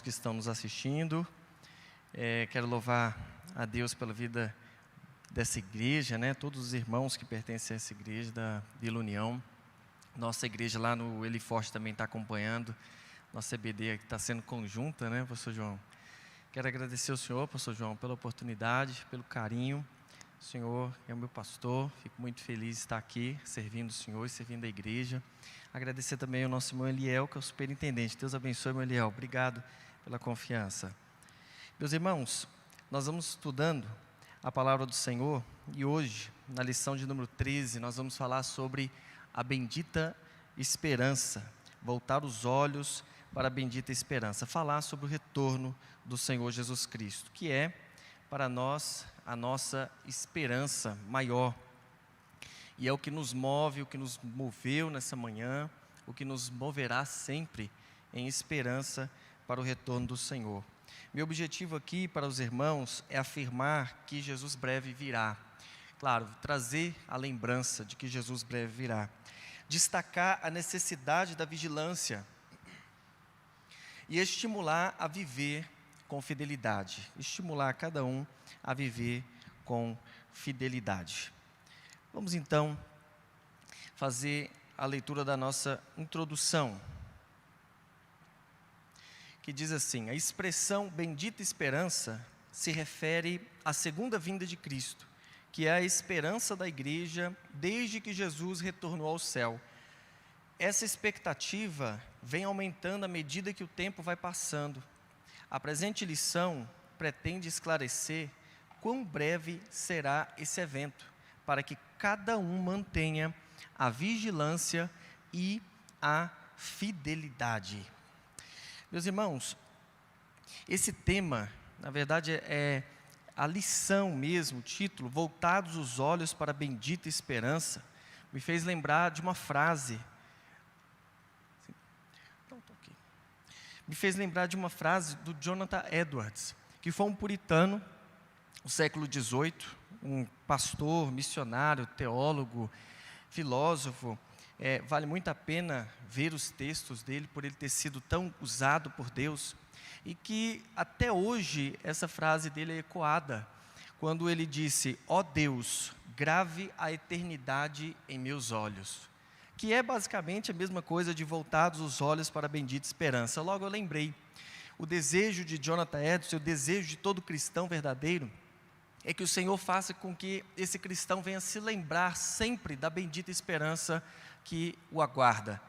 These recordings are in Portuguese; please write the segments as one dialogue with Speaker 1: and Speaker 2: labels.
Speaker 1: Que estão nos assistindo. Quero louvar a Deus pela vida dessa igreja, todos os irmãos que pertencem a essa igreja da Vila União. Nossa igreja lá no Eli Forte também está acompanhando. Nossa EBD está sendo conjunta, pastor João? Quero agradecer ao senhor, pastor João, pela oportunidade, pelo carinho. O senhor é o meu pastor, fico muito feliz de estar aqui, servindo o senhor e servindo a igreja. Agradecer também ao nosso irmão Eliel, que é o superintendente. Deus abençoe, irmão Eliel. Obrigado pela confiança. Meus irmãos, nós vamos estudando a palavra do Senhor e hoje, na lição de número 13, nós vamos falar sobre a bendita esperança. Voltar os olhos para a bendita esperança. Falar sobre o retorno do Senhor Jesus Cristo, que é para nós a nossa esperança maior. E é o que nos move, o que nos moveu nessa manhã, o que nos moverá sempre em esperança para o retorno do Senhor. Meu objetivo aqui para os irmãos é afirmar que Jesus breve virá. Claro, trazer a lembrança de que Jesus breve virá. Destacar a necessidade da vigilância e estimular a viver com fidelidade. Estimular cada um a viver com fidelidade. Vamos então fazer a leitura da nossa introdução, que diz assim: a expressão bendita esperança se refere à segunda vinda de Cristo, que é a esperança da igreja desde que Jesus retornou ao céu. Essa expectativa vem aumentando à medida que o tempo vai passando. A presente lição pretende esclarecer quão breve será esse evento, para que cada um mantenha a vigilância e a fidelidade. Meus irmãos, esse tema, na verdade, é a lição mesmo, o título, Voltados os Olhos para a Bendita Esperança, me fez lembrar de uma frase. Me fez lembrar de uma frase do Jonathan Edwards, que foi um puritano do século XVIII, um pastor, missionário, teólogo, filósofo. Vale muito a pena ver os textos dele, por ele ter sido tão usado por Deus, e que até hoje essa frase dele é ecoada, quando ele disse: ó Deus, grave a eternidade em meus olhos, que é basicamente a mesma coisa de voltados os olhos para a bendita esperança. Logo eu lembrei, o desejo de Jonathan Edwards, o desejo de todo cristão verdadeiro, é que o Senhor faça com que esse cristão venha se lembrar sempre da bendita esperança que o aguarda.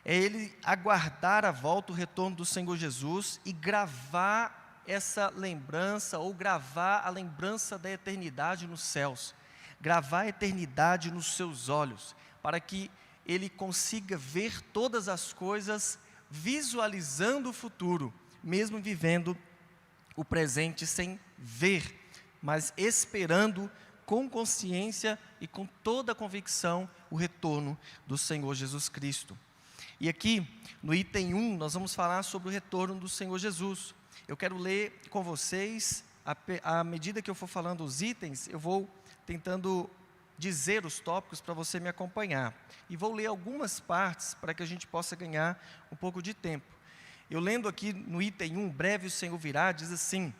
Speaker 1: É ele aguardar a volta, o retorno do Senhor Jesus e gravar essa lembrança, ou gravar a lembrança da eternidade nos céus, gravar a eternidade nos seus olhos, para que ele consiga ver todas as coisas visualizando o futuro, mesmo vivendo o presente sem ver, mas esperando com consciência e com toda a convicção o retorno do Senhor Jesus Cristo. E aqui, no item 1, nós vamos falar sobre o retorno do Senhor Jesus. Eu quero ler com vocês, à medida que eu for falando os itens, eu vou tentando dizer os tópicos para você me acompanhar. E vou ler algumas partes para que a gente possa ganhar um pouco de tempo. Eu lendo aqui no item 1, breve o Senhor virá, diz assim: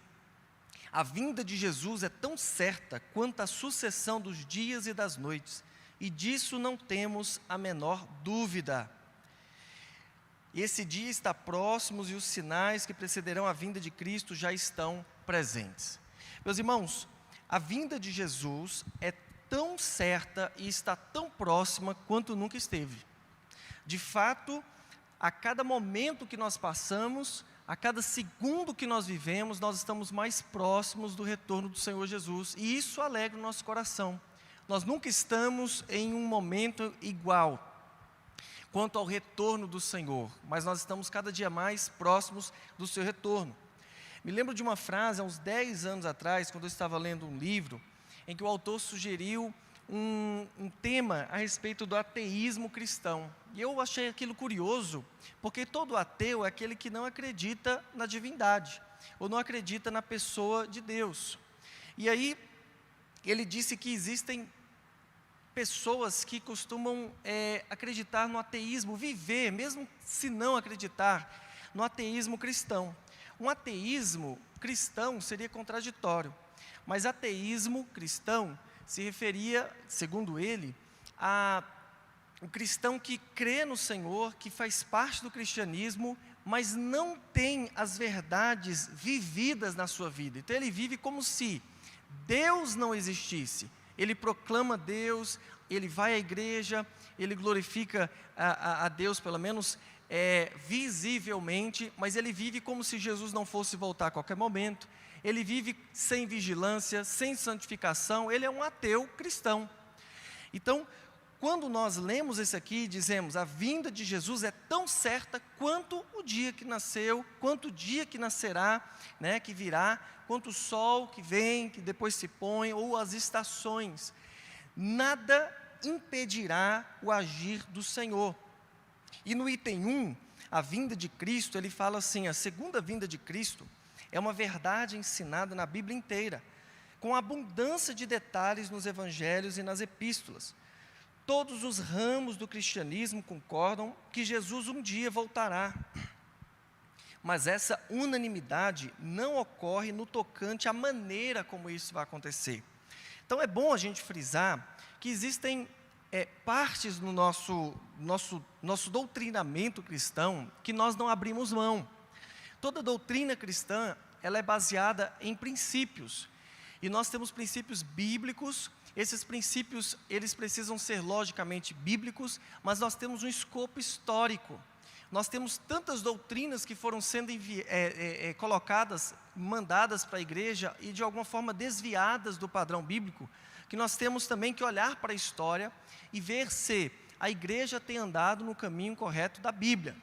Speaker 1: a vinda de Jesus é tão certa quanto a sucessão dos dias e das noites, e disso não temos a menor dúvida. Esse dia está próximo e os sinais que precederão a vinda de Cristo já estão presentes. Meus irmãos, a vinda de Jesus é tão certa e está tão próxima quanto nunca esteve. De fato, a cada momento que nós passamos, a cada segundo que nós vivemos, nós estamos mais próximos do retorno do Senhor Jesus, e isso alegra o nosso coração. Nós nunca estamos em um momento igual quanto ao retorno do Senhor, mas nós estamos cada dia mais próximos do seu retorno. Me lembro de uma frase, há uns 10 anos atrás, quando eu estava lendo um livro, em que o autor sugeriu um tema a respeito do ateísmo cristão. E eu achei aquilo curioso, porque todo ateu é aquele que não acredita na divindade, ou não acredita na pessoa de Deus. E aí, ele disse que existem pessoas que costumam acreditar no ateísmo, viver, mesmo se não acreditar, no ateísmo cristão. Um ateísmo cristão seria contraditório, mas ateísmo cristão se referia, segundo ele, a o cristão que crê no Senhor, que faz parte do cristianismo, mas não tem as verdades vividas na sua vida. Então ele vive como se Deus não existisse. Ele proclama Deus, ele vai à igreja, ele glorifica a Deus, pelo menos visivelmente, mas ele vive como se Jesus não fosse voltar a qualquer momento. Ele vive sem vigilância, sem santificação, ele é um ateu cristão. Então, quando nós lemos esse aqui, dizemos, a vinda de Jesus é tão certa quanto o dia que nasceu, quanto o dia que nascerá, né, que virá, quanto o sol que vem, que depois se põe, ou as estações. Nada impedirá o agir do Senhor. E no item 1, a vinda de Cristo, ele fala assim, a segunda vinda de Cristo é uma verdade ensinada na Bíblia inteira, com abundância de detalhes nos evangelhos e nas epístolas. Todos os ramos do cristianismo concordam que Jesus um dia voltará. Mas essa unanimidade não ocorre no tocante à maneira como isso vai acontecer. Então é bom a gente frisar que existem partes no nosso doutrinamento cristão que nós não abrimos mão. Toda doutrina cristã, ela é baseada em princípios. E nós temos princípios bíblicos. Esses princípios, eles precisam ser logicamente bíblicos, mas nós temos um escopo histórico. Nós temos tantas doutrinas que foram sendo colocadas, mandadas para a igreja e de alguma forma desviadas do padrão bíblico, que nós temos também que olhar para a história e ver se a igreja tem andado no caminho correto da Bíblia.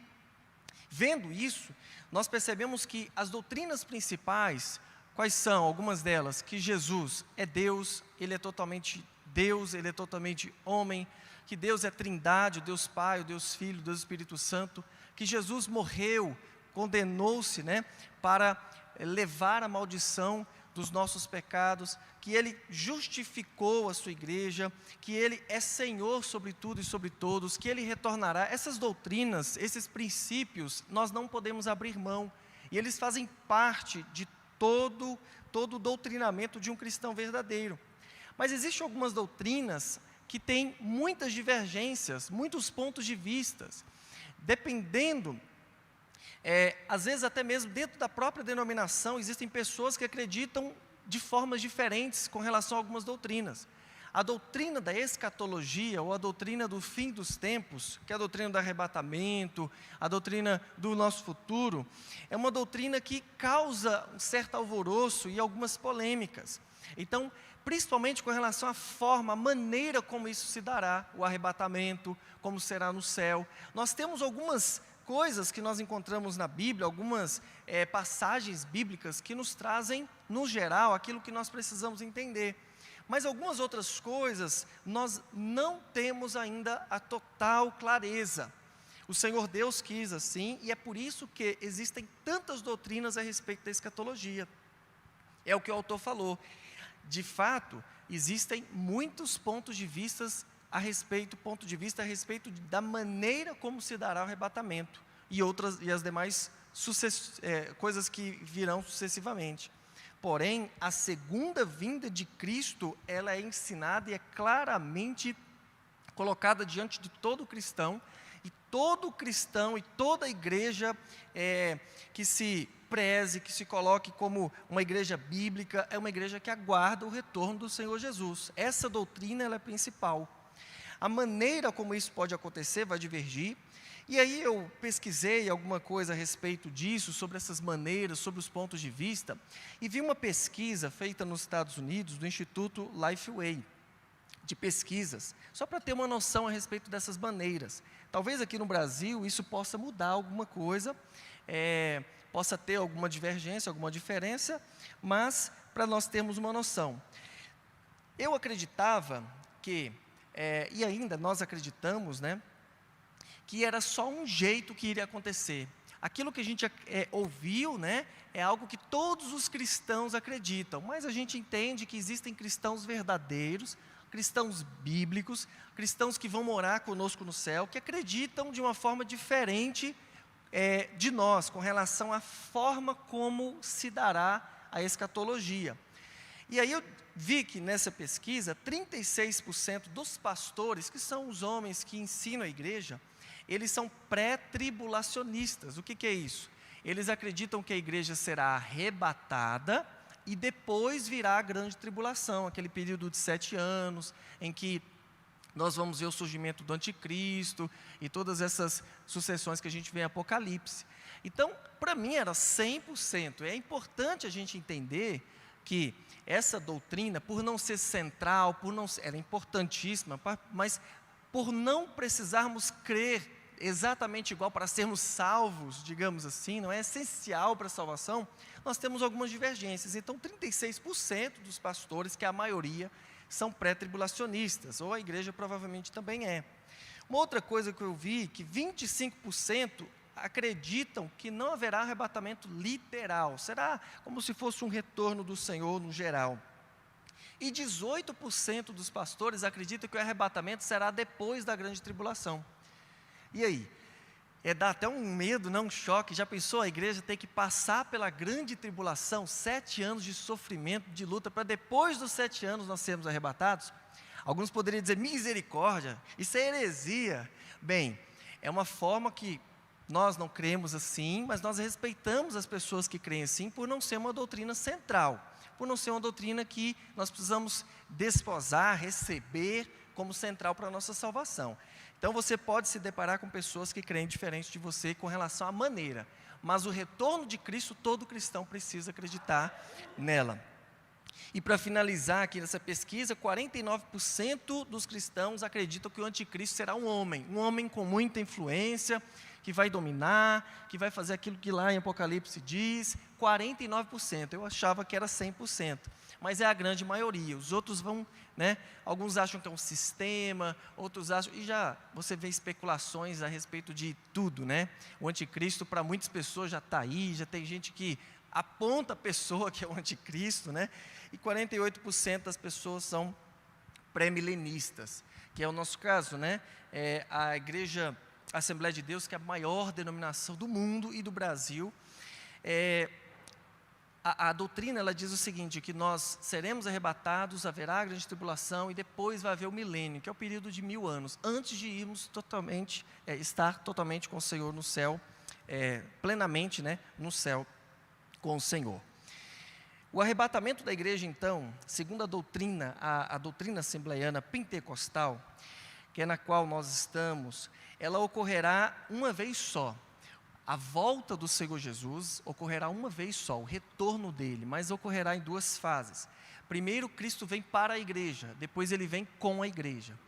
Speaker 1: Vendo isso, nós percebemos que as doutrinas principais, quais são algumas delas? Que Jesus é Deus, Ele é totalmente Deus, Ele é totalmente homem, que Deus é Trindade, o Deus Pai, o Deus Filho, o Deus Espírito Santo, que Jesus morreu, condenou-se, né, para levar a maldição dos nossos pecados, que Ele justificou a sua igreja, que Ele é Senhor sobre tudo e sobre todos, que Ele retornará. Essas doutrinas, esses princípios, nós não podemos abrir mão, e eles fazem parte de todo o doutrinamento de um cristão verdadeiro. Mas existem algumas doutrinas que têm muitas divergências, muitos pontos de vista, dependendo, às vezes até mesmo dentro da própria denominação, existem pessoas que acreditam de formas diferentes com relação a algumas doutrinas. A doutrina da escatologia, ou a doutrina do fim dos tempos, que é a doutrina do arrebatamento, a doutrina do nosso futuro, é uma doutrina que causa um certo alvoroço e algumas polêmicas. Então, principalmente com relação à forma, a maneira como isso se dará, o arrebatamento, como será no céu. Nós temos algumas coisas que nós encontramos na Bíblia, algumas passagens bíblicas que nos trazem, no geral, aquilo que nós precisamos entender. Mas algumas outras coisas, nós não temos ainda a total clareza. O Senhor Deus quis assim, e é por isso que existem tantas doutrinas a respeito da escatologia. É o que o autor falou. De fato, existem muitos pontos de vista a respeito da maneira como se dará o arrebatamento, e as demais coisas que virão sucessivamente. Porém, a segunda vinda de Cristo, ela é ensinada e é claramente colocada diante de todo cristão, e todo cristão e toda igreja que se preze, que se coloque como uma igreja bíblica, é uma igreja que aguarda o retorno do Senhor Jesus. Essa doutrina, ela é principal. A maneira como isso pode acontecer vai divergir. E aí eu pesquisei alguma coisa a respeito disso, sobre essas maneiras, sobre os pontos de vista, e vi uma pesquisa feita nos Estados Unidos, do Instituto Lifeway, de pesquisas, só para ter uma noção a respeito dessas maneiras. Talvez aqui no Brasil isso possa mudar alguma coisa, possa ter alguma divergência, alguma diferença, mas para nós termos uma noção. Eu acreditava que, e ainda nós acreditamos, né, que era só um jeito que iria acontecer. Aquilo que a gente ouviu, né, é algo que todos os cristãos acreditam, mas a gente entende que existem cristãos verdadeiros, cristãos bíblicos, cristãos que vão morar conosco no céu, que acreditam de uma forma diferente de nós com relação à forma como se dará a escatologia. E aí eu vi que nessa pesquisa, 36% dos pastores, que são os homens que ensinam a igreja, eles são pré-tribulacionistas. O que é isso? Eles acreditam que a igreja será arrebatada e depois virá a grande tribulação, aquele período de 7 anos, em que nós vamos ver o surgimento do anticristo e todas essas sucessões que a gente vê em Apocalipse. Então, para mim era 100%. É importante a gente entender que essa doutrina, por não ser central, ela é importantíssima, mas por não precisarmos crer exatamente igual para sermos salvos, digamos assim, não é essencial para a salvação, nós temos algumas divergências. Então, 36% dos pastores, que é a maioria, são pré-tribulacionistas, ou a igreja provavelmente também é. Uma outra coisa que eu vi, que 25% acreditam que não haverá arrebatamento literal, será como se fosse um retorno do Senhor no geral. E 18% dos pastores acreditam que o arrebatamento será depois da grande tribulação. E aí? Dá até um medo, um choque. Já pensou a igreja ter que passar pela grande tribulação, 7 anos de sofrimento, de luta, para depois dos 7 anos nós sermos arrebatados? Alguns poderiam dizer, misericórdia, isso é heresia. Bem, é uma forma que nós não cremos assim, mas nós respeitamos as pessoas que creem assim, por não ser uma doutrina central, por não ser uma doutrina que nós precisamos desposar, receber como central para a nossa salvação. Então você pode se deparar com pessoas que creem diferente de você com relação à maneira, mas o retorno de Cristo, todo cristão precisa acreditar nela. E para finalizar aqui nessa pesquisa, 49% dos cristãos acreditam que o anticristo será um homem com muita influência, que vai dominar, que vai fazer aquilo que lá em Apocalipse diz. 49%, eu achava que era 100%, mas é a grande maioria. Os outros vão, alguns acham que é um sistema, outros acham, e já você vê especulações a respeito de tudo, O anticristo para muitas pessoas já está aí, já tem gente que aponta a pessoa que é o anticristo, E 48% das pessoas são pré-milenistas, que é o nosso caso, A igreja Assembleia de Deus, que é a maior denominação do mundo e do Brasil. A doutrina, ela diz o seguinte, que nós seremos arrebatados, haverá a grande tribulação e depois vai haver o milênio, que é o período de 1000 anos, antes de irmos totalmente, estar totalmente com o Senhor no céu, plenamente, no céu com o Senhor. O arrebatamento da igreja, então, segundo a doutrina, a doutrina assembleiana pentecostal, que é na qual nós estamos, ela ocorrerá uma vez só. A volta do Senhor Jesus ocorrerá uma vez só, o retorno dele, mas ocorrerá em 2 fases. Primeiro, Cristo vem para a igreja, depois ele vem com a igreja.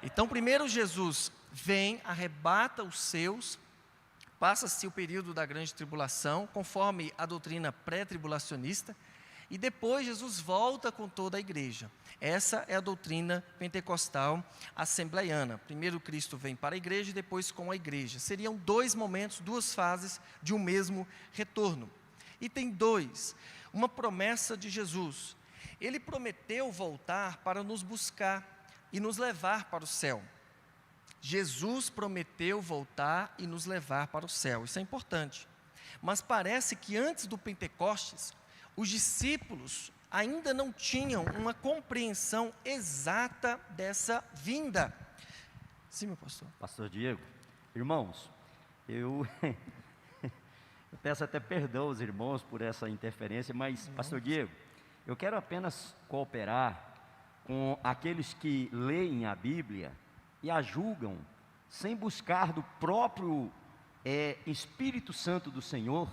Speaker 1: Então, primeiro Jesus vem, arrebata os seus, passa-se o período da grande tribulação, conforme a doutrina pré-tribulacionista, e depois Jesus volta com toda a igreja. Essa é a doutrina pentecostal assembleiana. Primeiro Cristo vem para a igreja e depois com a igreja. Seriam 2 momentos, 2 fases de um mesmo retorno. E tem 2, uma promessa de Jesus. Ele prometeu voltar para nos buscar e nos levar para o céu. Jesus prometeu voltar e nos levar para o céu. Isso é importante. Mas parece que antes do Pentecostes, os discípulos ainda não tinham uma compreensão exata dessa vinda. Sim, meu pastor.
Speaker 2: Pastor Diego, irmãos, eu peço até perdão aos irmãos por essa interferência, mas, pastor Diego, eu quero apenas cooperar com aqueles que leem a Bíblia e a julgam sem buscar do próprio Espírito Santo do Senhor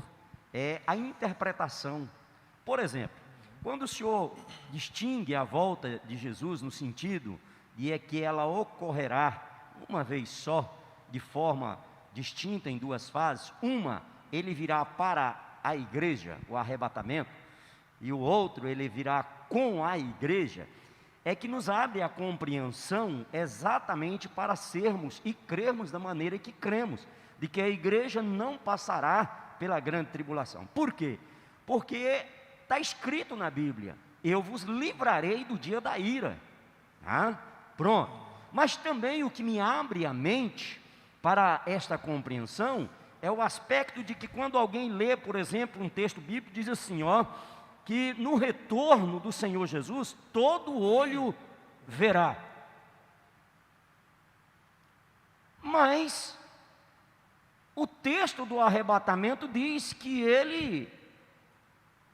Speaker 2: a interpretação. Por exemplo, quando o Senhor distingue a volta de Jesus no sentido de que ela ocorrerá uma vez só, de forma distinta em 2 fases, uma, ele virá para a igreja, o arrebatamento, e o outro, ele virá com a igreja, é que nos abre a compreensão exatamente para sermos e crermos da maneira que cremos, de que a igreja não passará pela grande tribulação. Por quê? Porque está escrito na Bíblia, eu vos livrarei do dia da ira. Pronto. Mas também o que me abre a mente para esta compreensão é o aspecto de que quando alguém lê, por exemplo, um texto bíblico, diz assim, ó, que no retorno do Senhor Jesus, todo olho verá. Mas o texto do arrebatamento diz que ele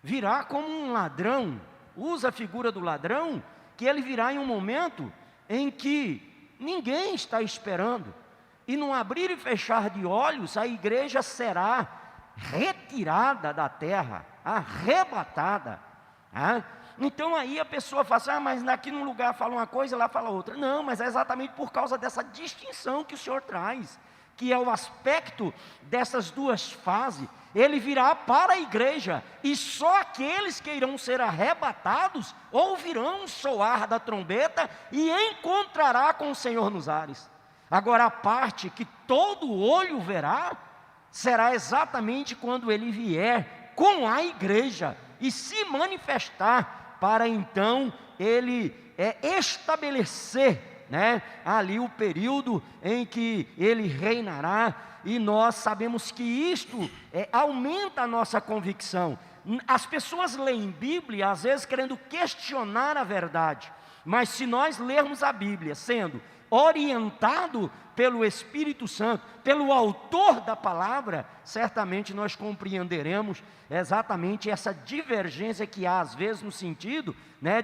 Speaker 2: virá como um ladrão, usa a figura do ladrão, que ele virá em um momento em que ninguém está esperando, e num abrir e fechar de olhos, a igreja será retirada da terra, arrebatada. Então aí a pessoa fala assim, mas aqui num lugar fala uma coisa, lá fala outra. Não, mas é exatamente por causa dessa distinção que o Senhor traz, que é o aspecto dessas duas fases. Ele virá para a igreja, e só aqueles que irão ser arrebatados ouvirão o soar da trombeta e encontrará com o Senhor nos ares. Agora a parte que todo olho verá, será exatamente quando ele vier com a igreja e se manifestar, para então ele estabelecer, ali o período em que ele reinará. E nós sabemos que isto aumenta a nossa convicção. As pessoas leem Bíblia às vezes querendo questionar a verdade, mas se nós lermos a Bíblia sendo orientado pelo Espírito Santo, pelo autor da palavra, certamente nós compreenderemos exatamente essa divergência que há às vezes no sentido,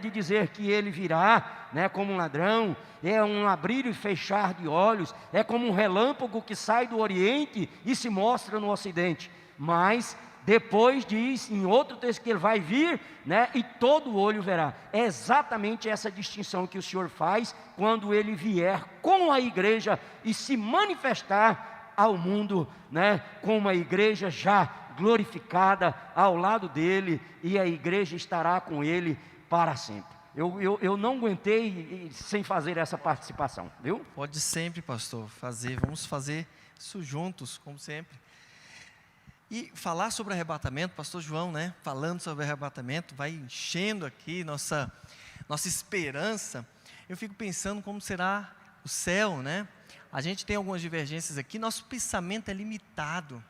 Speaker 2: de dizer que ele virá, como um ladrão, é um abrir e fechar de olhos, é como um relâmpago que sai do Oriente e se mostra no Ocidente. Mas depois diz em outro texto que ele vai vir, e todo olho verá. É exatamente essa distinção que o Senhor faz quando ele vier com a igreja e se manifestar ao mundo, com uma igreja já glorificada ao lado dele, e a igreja estará com ele para sempre. Eu não aguentei sem fazer essa participação, viu?
Speaker 1: Pode sempre, pastor, vamos fazer isso juntos, como sempre. E falar sobre arrebatamento, pastor João, falando sobre arrebatamento, vai enchendo aqui nossa esperança. Eu fico pensando como será o céu, A gente tem algumas divergências aqui, nosso pensamento é limitado.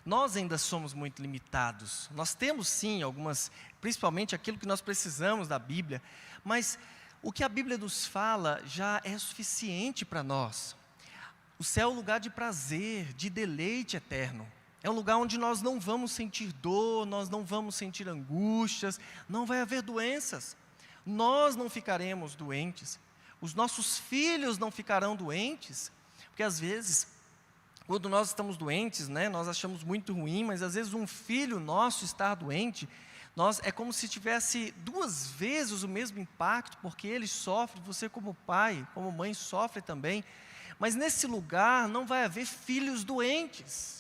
Speaker 1: Nós ainda somos muito limitados. Nós temos sim algumas, principalmente aquilo que nós precisamos da Bíblia, mas o que a Bíblia nos fala já é suficiente para nós. O céu é um lugar de prazer, de deleite eterno. É um lugar onde nós não vamos sentir dor, nós não vamos sentir angústias, não vai haver doenças. Nós não ficaremos doentes, os nossos filhos não ficarão doentes, porque às vezes, quando nós estamos doentes, nós achamos muito ruim, mas às vezes um filho nosso estar doente, é como se tivesse duas vezes o mesmo impacto, porque ele sofre, você como pai, como mãe sofre também, mas nesse lugar não vai haver filhos doentes.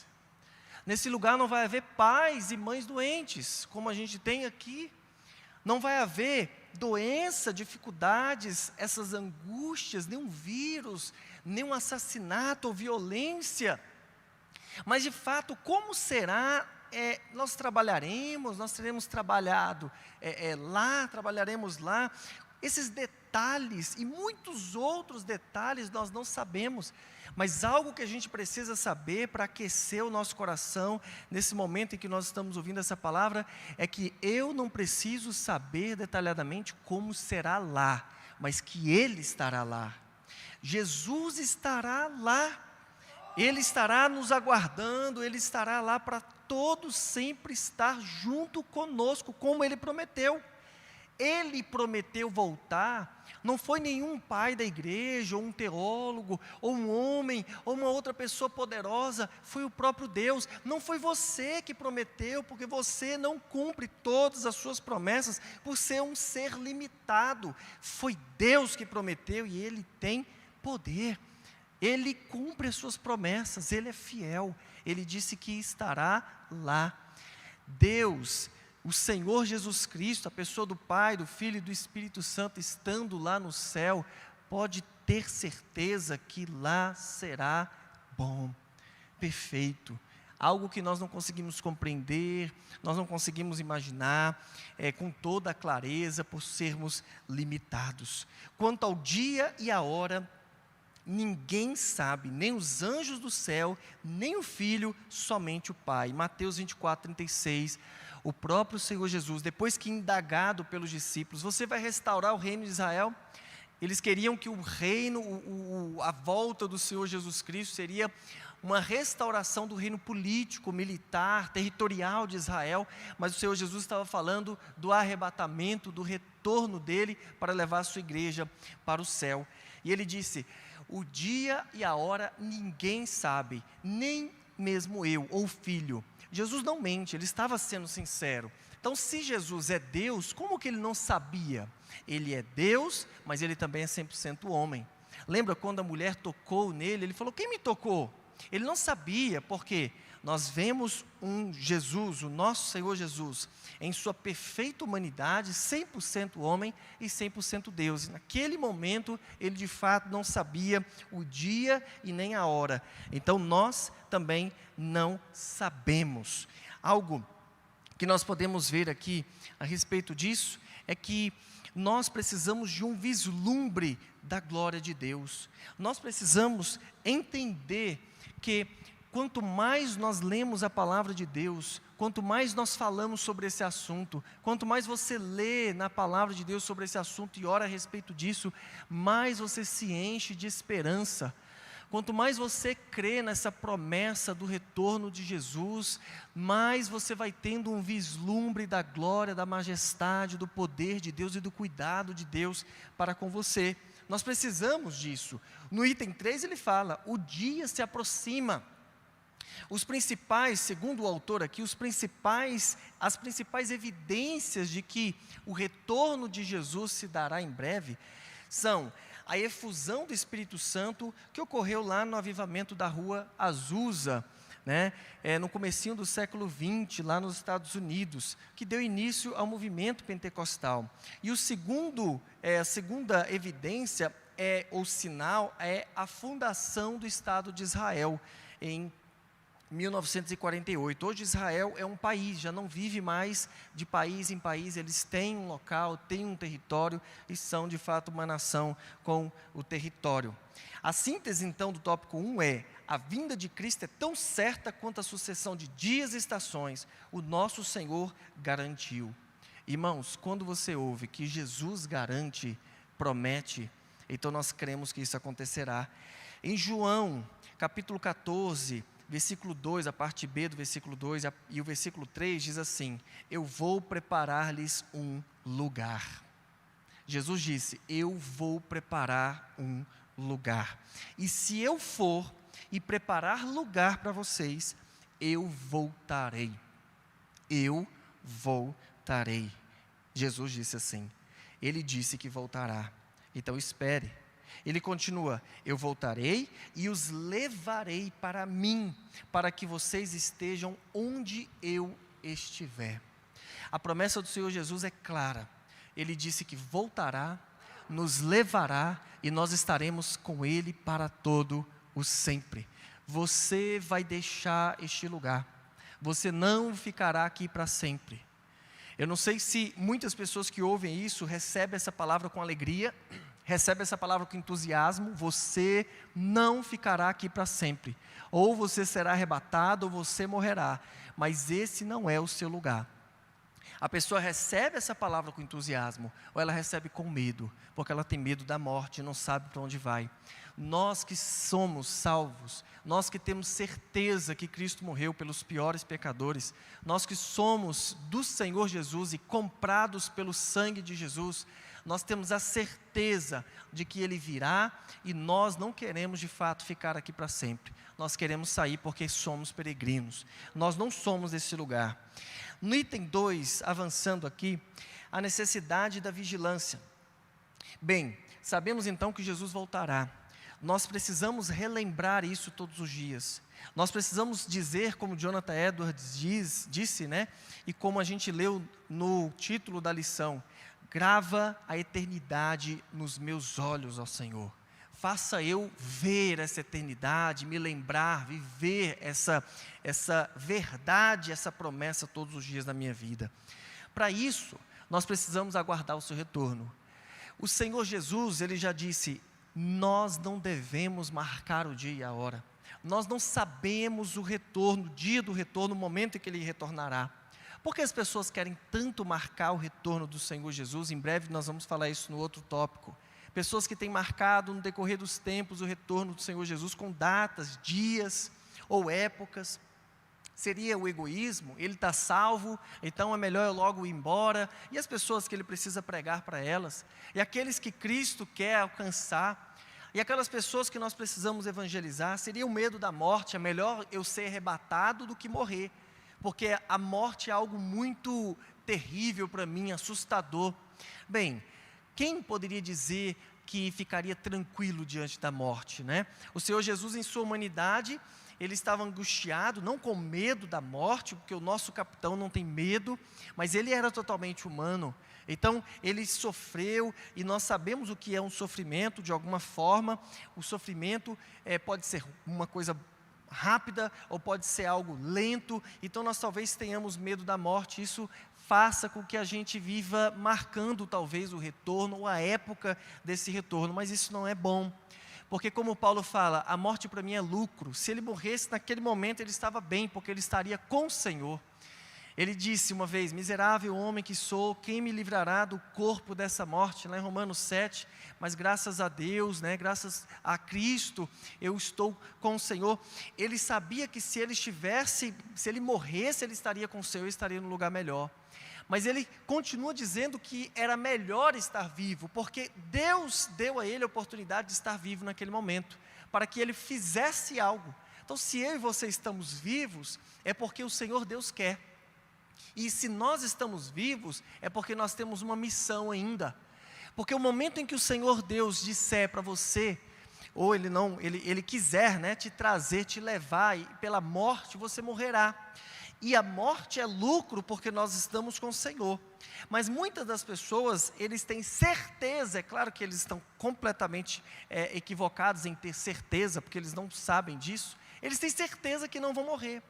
Speaker 1: Nesse lugar não vai haver pais e mães doentes, como a gente tem aqui. Não vai haver doença, dificuldades, essas angústias, nenhum vírus, nenhum assassinato ou violência. Mas de fato, como será? Nós teremos trabalhado lá, trabalharemos lá. Esses detalhes e muitos outros detalhes nós não sabemos, mas algo que a gente precisa saber para aquecer o nosso coração nesse momento em que nós estamos ouvindo essa palavra, é que eu não preciso saber detalhadamente como será lá, mas que Ele estará lá. Jesus estará lá, Ele estará nos aguardando, Ele estará lá para todos sempre estar junto conosco, como Ele prometeu. Ele prometeu voltar, não foi nenhum pai da igreja, ou um teólogo, ou um homem, ou uma outra pessoa poderosa, foi o próprio Deus. Não foi você que prometeu, porque você não cumpre todas as suas promessas, por ser um ser limitado. Foi Deus que prometeu e Ele tem poder. Ele cumpre as suas promessas, Ele é fiel. Ele disse que estará lá. Deus, o Senhor Jesus Cristo, a pessoa do Pai, do Filho e do Espírito Santo, estando lá no céu, pode ter certeza que lá será bom, perfeito. Algo que nós não conseguimos compreender, nós não conseguimos imaginar com toda a clareza, por sermos limitados. Quanto ao dia e a hora, ninguém sabe, nem os anjos do céu, nem o Filho, somente o Pai. Mateus 24, 36, o próprio Senhor Jesus, depois que indagado pelos discípulos, você vai restaurar o reino de Israel? Eles queriam que o reino, a volta do Senhor Jesus Cristo seria uma restauração do reino político, militar, territorial de Israel, mas o Senhor Jesus estava falando do arrebatamento, do retorno dele para levar a sua igreja para o céu. E ele disse: o dia e a hora ninguém sabe, nem mesmo eu ou o Filho. Jesus não mente, ele estava sendo sincero. Então, se Jesus é Deus, como que ele não sabia? Ele é Deus, mas ele também é 100% homem. Lembra quando a mulher tocou nele? Ele falou: quem me tocou? Ele não sabia, porque nós vemos um Jesus, o nosso Senhor Jesus, em sua perfeita humanidade, 100% homem e 100% Deus. E naquele momento, ele de fato não sabia o dia e nem a hora. Então, nós também não sabemos. Algo que nós podemos ver aqui a respeito disso é que nós precisamos de um vislumbre da glória de Deus. Nós precisamos entender que quanto mais nós lemos a palavra de Deus, quanto mais nós falamos sobre esse assunto, quanto mais você lê na palavra de Deus sobre esse assunto e ora a respeito disso, mais você se enche de esperança. Quanto mais você crê nessa promessa do retorno de Jesus, mais você vai tendo um vislumbre da glória, da majestade, do poder de Deus e do cuidado de Deus para com você. Nós precisamos disso. No item 3 ele fala: o dia se aproxima. Os principais, segundo o autor aqui, as principais evidências de que o retorno de Jesus se dará em breve são a efusão do Espírito Santo que ocorreu lá no avivamento da rua Azusa, no comecinho do século XX, lá nos Estados Unidos, que deu início ao movimento pentecostal. E a segunda evidência, ou sinal, é a fundação do Estado de Israel, em 1948. Hoje Israel é um país, já não vive mais de país em país, eles têm um local, têm um território e são de fato uma nação com o território. A síntese então do tópico 1 é: a vinda de Cristo é tão certa quanto a sucessão de dias e estações, o nosso Senhor garantiu. Irmãos, quando você ouve que Jesus garante, promete, então nós cremos que isso acontecerá. Em João, capítulo 14, versículo 2, a parte B do versículo 2 e o versículo 3 diz assim: eu vou preparar-lhes um lugar. Jesus disse: eu vou preparar um lugar. E se eu for e preparar lugar para vocês, eu voltarei. Eu voltarei. Jesus disse assim. Ele disse que voltará. Então espere. Ele continua: eu voltarei e os levarei para mim, para que vocês estejam onde eu estiver. A promessa do Senhor Jesus é clara. Ele disse que voltará, nos levará e nós estaremos com Ele para todo o sempre. Você vai deixar este lugar. Você não ficará aqui para sempre. Eu não sei se muitas pessoas que ouvem isso recebem essa palavra com alegria, recebe essa palavra com entusiasmo. Você não ficará aqui para sempre. Ou você será arrebatado ou você morrerá. Mas esse não é o seu lugar. A pessoa recebe essa palavra com entusiasmo, ou ela recebe com medo, porque ela tem medo da morte e não sabe para onde vai. Nós que somos salvos, nós que temos certeza que Cristo morreu pelos piores pecadores, nós que somos do Senhor Jesus e comprados pelo sangue de Jesus, nós temos a certeza de que Ele virá e nós não queremos de fato ficar aqui para sempre. Nós queremos sair porque somos peregrinos. Nós não somos desse lugar. No item 2, avançando aqui, a necessidade da vigilância. Bem, sabemos então que Jesus voltará. Nós precisamos relembrar isso todos os dias. Nós precisamos dizer, como Jonathan Edwards disse, e como a gente leu no título da lição: grava a eternidade nos meus olhos, ó Senhor. Faça eu ver essa eternidade, me lembrar, viver essa verdade, essa promessa todos os dias da minha vida. Para isso, nós precisamos aguardar o seu retorno. O Senhor Jesus, Ele já disse: nós não devemos marcar o dia e a hora. Nós não sabemos o retorno, o dia do retorno, o momento em que Ele retornará. Por que as pessoas querem tanto marcar o retorno do Senhor Jesus? Em breve nós vamos falar isso no outro tópico. Pessoas que têm marcado no decorrer dos tempos o retorno do Senhor Jesus com datas, dias ou épocas. Seria o egoísmo? Ele está salvo, então é melhor eu logo ir embora. E as pessoas que Ele precisa pregar para elas? E aqueles que Cristo quer alcançar? E aquelas pessoas que nós precisamos evangelizar? Seria o medo da morte? É melhor eu ser arrebatado do que morrer. Porque a morte é algo muito terrível para mim, assustador. Bem, quem poderia dizer que ficaria tranquilo diante da morte, né? O Senhor Jesus, em sua humanidade, Ele estava angustiado, não com medo da morte, porque o nosso capitão não tem medo, mas Ele era totalmente humano. Então, Ele sofreu, e nós sabemos o que é um sofrimento, de alguma forma. O sofrimento pode ser uma coisa rápida, ou pode ser algo lento. Então nós talvez tenhamos medo da morte. Isso faça com que a gente viva marcando talvez o retorno, ou a época desse retorno, mas isso não é bom, porque como Paulo fala, a morte para mim é lucro. Se ele morresse naquele momento, ele estava bem, porque ele estaria com o Senhor. Ele disse uma vez: miserável homem que sou, quem me livrará do corpo dessa morte? Lá em Romanos 7, mas graças a Deus, né, graças a Cristo, eu estou com o Senhor. Ele sabia que se ele morresse, ele estaria com o Senhor, estaria no lugar melhor. Mas ele continua dizendo que era melhor estar vivo, porque Deus deu a ele a oportunidade de estar vivo naquele momento, para que ele fizesse algo. Então, se eu e você estamos vivos, é porque o Senhor Deus quer. E se nós estamos vivos, é porque nós temos uma missão ainda. Porque o momento em que o Senhor Deus disser para você, ou Ele quiser, né, te trazer, te levar, e pela morte você morrerá. E a morte é lucro, porque nós estamos com o Senhor. Mas muitas das pessoas, eles têm certeza, é claro que eles estão completamente equivocados em ter certeza, porque eles não sabem disso. Eles têm certeza que não vão morrer.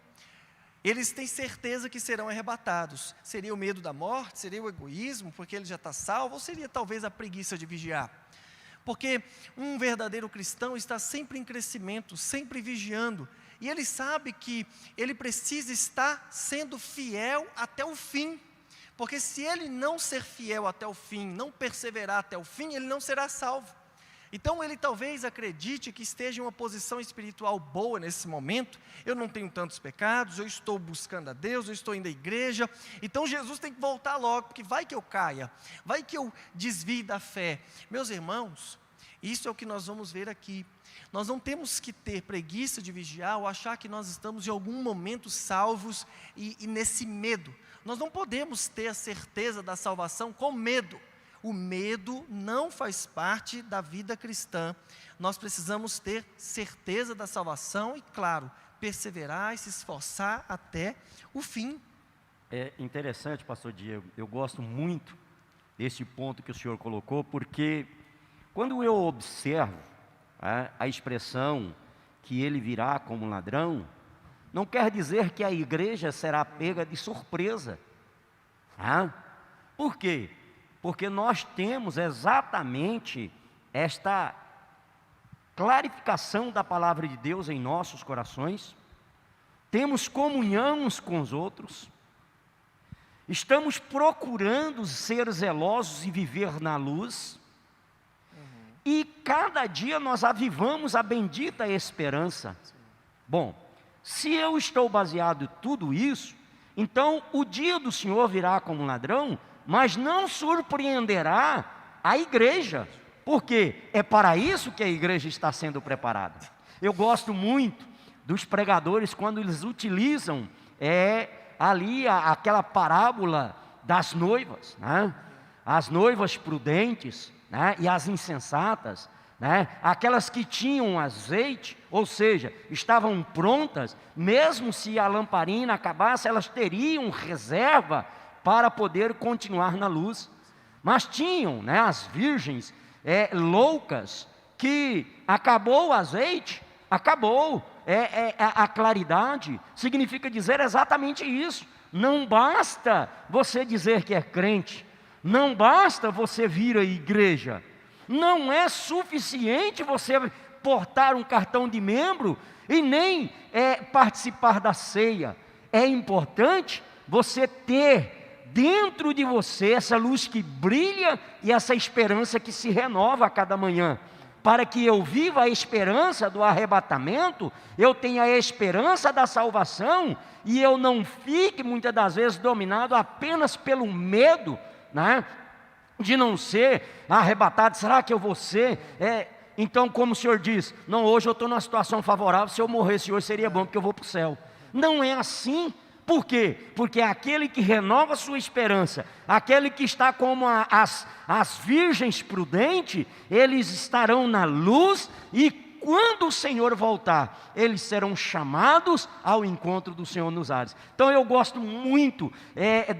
Speaker 1: Eles têm certeza que serão arrebatados. Seria o medo da morte? Seria o egoísmo, porque ele já está salvo? Ou seria talvez a preguiça de vigiar? Porque um verdadeiro cristão está sempre em crescimento, sempre vigiando. E ele sabe que ele precisa estar sendo fiel até o fim. Porque se ele não ser fiel até o fim, não perseverar até o fim, ele não será salvo. Então ele talvez acredite que esteja em uma posição espiritual boa nesse momento. Eu não tenho tantos pecados, eu estou buscando a Deus, eu estou indo à igreja. Então Jesus tem que voltar logo, porque vai que eu caia, vai que eu desvie da fé. Meus irmãos, isso é o que nós vamos ver aqui. Nós não temos que ter preguiça de vigiar ou achar que nós estamos em algum momento salvos e nesse medo. Nós não podemos ter a certeza da salvação com medo. O medo não faz parte da vida cristã. Nós precisamos ter certeza da salvação e, claro, perseverar e se esforçar até o fim.
Speaker 2: É interessante, pastor Diego, eu gosto muito desse ponto que o senhor colocou, porque quando eu observo a expressão que ele virá como ladrão, não quer dizer que a igreja será pega de surpresa. Por quê? Porque nós temos exatamente esta clarificação da palavra de Deus em nossos corações, temos comunhão uns com os outros, estamos procurando ser zelosos e viver na luz, e cada dia nós avivamos a bendita esperança. Bom, se eu estou baseado em tudo isso, então o dia do Senhor virá como um ladrão, mas não surpreenderá a igreja, porque é para isso que a igreja está sendo preparada. Eu gosto muito dos pregadores quando eles utilizam ali aquela parábola das noivas, né? As noivas prudentes, né? E as insensatas, né? Aquelas que tinham azeite, ou seja, estavam prontas, mesmo se a lamparina acabasse, elas teriam reserva para poder continuar na luz. Mas tinham, né, as virgens loucas, que acabou o azeite, acabou a claridade. Significa dizer exatamente isso. Não basta você dizer que é crente, não basta você vir à igreja, Não é suficiente você portar um cartão de membro e nem participar da ceia. É importante você ter dentro de você essa luz que brilha e essa esperança que se renova a cada manhã. Para que eu viva a esperança do arrebatamento, eu tenha a esperança da salvação e eu não fique muitas das vezes dominado apenas pelo medo, né, de não ser arrebatado. Será que eu vou ser? Então, como o Senhor diz, não, hoje eu estou numa situação favorável, se eu morresse hoje seria bom porque eu vou para o céu. Não é assim. Por quê? Porque aquele que renova a sua esperança, aquele que está como as virgens prudentes, eles estarão na luz, e quando o Senhor voltar, eles serão chamados ao encontro do Senhor nos ares. Então eu gosto muito